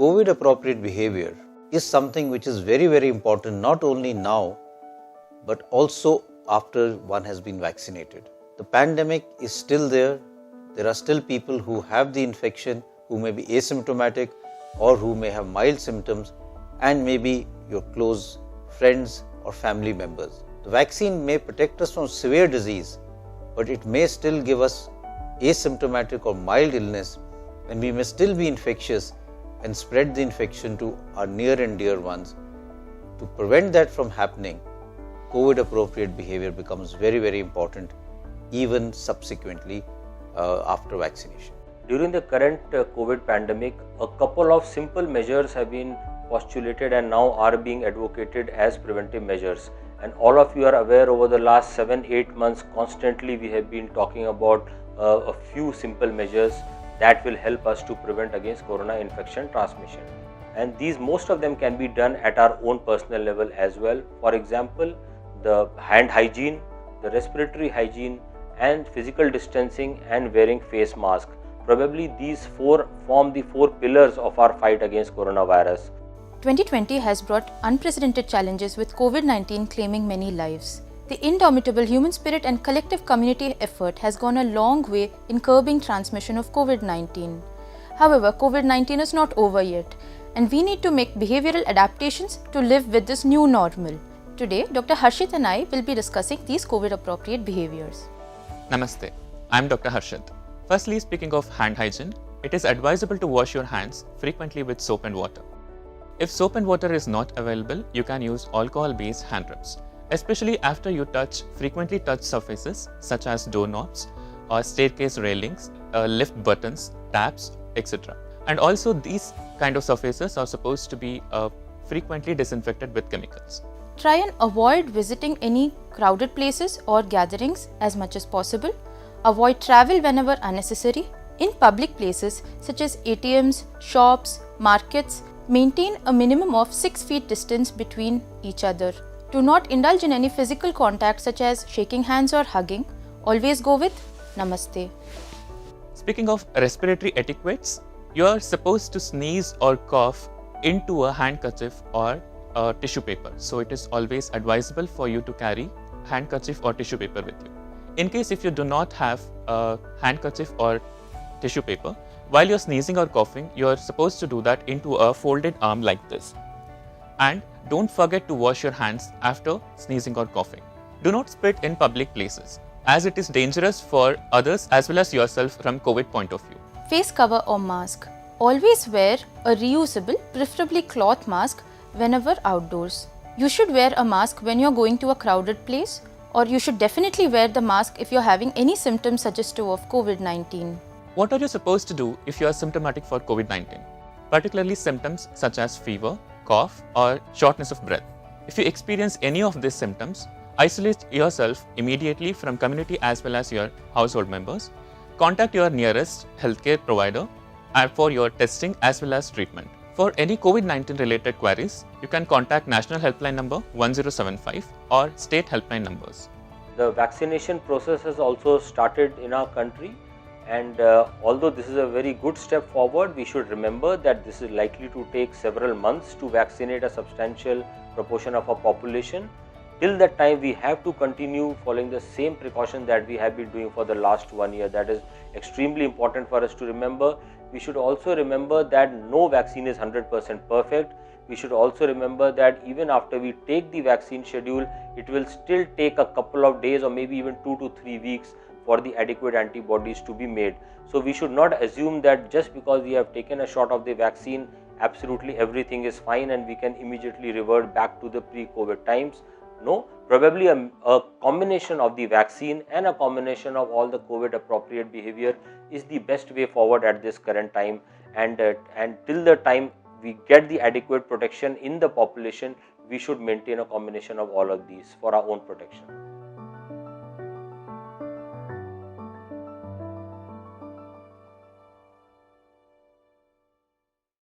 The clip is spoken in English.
COVID appropriate behavior is something which is very, very important not only now but also after one has been vaccinated. The pandemic is still there. There are still people who have the infection who may be asymptomatic or who may have mild symptoms and maybe your close friends or family members. The vaccine may protect us from severe disease, but it may still give us asymptomatic or mild illness, and we may still be infectious and spread the infection to our near and dear ones. To prevent that from happening, COVID appropriate behavior becomes very, very important even subsequently after vaccination. During the current COVID pandemic, a couple of simple measures have been postulated and now are being advocated as preventive measures. And all of you are aware, over the last 7-8 months constantly we have been talking about a few simple measures that will help us to prevent against corona infection transmission. And these, most of them can be done at our own personal level as well. For example, the hand hygiene, the respiratory hygiene, and physical distancing and wearing face mask. Probably these four form the 4 pillars of our fight against coronavirus. 2020 has brought unprecedented challenges with COVID-19 claiming many lives. The indomitable human spirit and collective community effort has gone a long way in curbing transmission of COVID-19. However, COVID-19 is not over yet, and we need to make behavioral adaptations to live with this new normal. Today, Dr. Harshit and I will be discussing these COVID-appropriate behaviors. Namaste, I am Dr. Harshit. Firstly, speaking of hand hygiene, it is advisable to wash your hands frequently with soap and water. If soap and water is not available, you can use alcohol-based hand rubs, especially after you frequently touch surfaces such as doorknobs or staircase railings, lift buttons, taps, etc. And also these kind of surfaces are supposed to be frequently disinfected with chemicals. Try and avoid visiting any crowded places or gatherings as much as possible. Avoid travel whenever unnecessary. In public places such as ATMs, shops, markets, maintain a minimum of 6 feet distance between each other. Do not indulge in any physical contact such as shaking hands or hugging. Always go with Namaste. Speaking of respiratory etiquettes, you are supposed to sneeze or cough into a handkerchief or tissue paper. So it is always advisable for you to carry handkerchief or tissue paper with you. In case if you do not have a handkerchief or tissue paper, while you're sneezing or coughing, you're supposed to do that into a folded arm like this. And don't forget to wash your hands after sneezing or coughing. Do not spit in public places, as it is dangerous for others as well as yourself from COVID point of view. Face cover or mask. Always wear a reusable, preferably cloth mask whenever outdoors. You should wear a mask when you're going to a crowded place, or you should definitely wear the mask if you're having any symptoms suggestive of COVID-19. What are you supposed to do if you are symptomatic for COVID-19? Particularly symptoms such as fever, cough, or shortness of breath. If you experience any of these symptoms, isolate yourself immediately from community as well as your household members. Contact your nearest healthcare provider for your testing as well as treatment. For any COVID-19 related queries, you can contact National Helpline number 1075 or state helpline numbers. The vaccination process has also started in our country, and although this is a very good step forward, we should remember that this is likely to take several months to vaccinate a substantial proportion of our population. Till that time, we have to continue following the same precaution that we have been doing for the last 1 year. That is extremely important for us to remember. We should also remember that no vaccine is 100% perfect. We should also remember that even after we take the vaccine schedule, it will still take a couple of days or maybe even 2 to 3 weeks for the adequate antibodies to be made. So we should not assume that just because we have taken a shot of the vaccine, absolutely everything is fine and we can immediately revert back to the pre-COVID times. No, probably a combination of the vaccine and a combination of all the COVID appropriate behavior is the best way forward at this current time, and till the time we get the adequate protection in the population, we should maintain a combination of all of these for our own protection.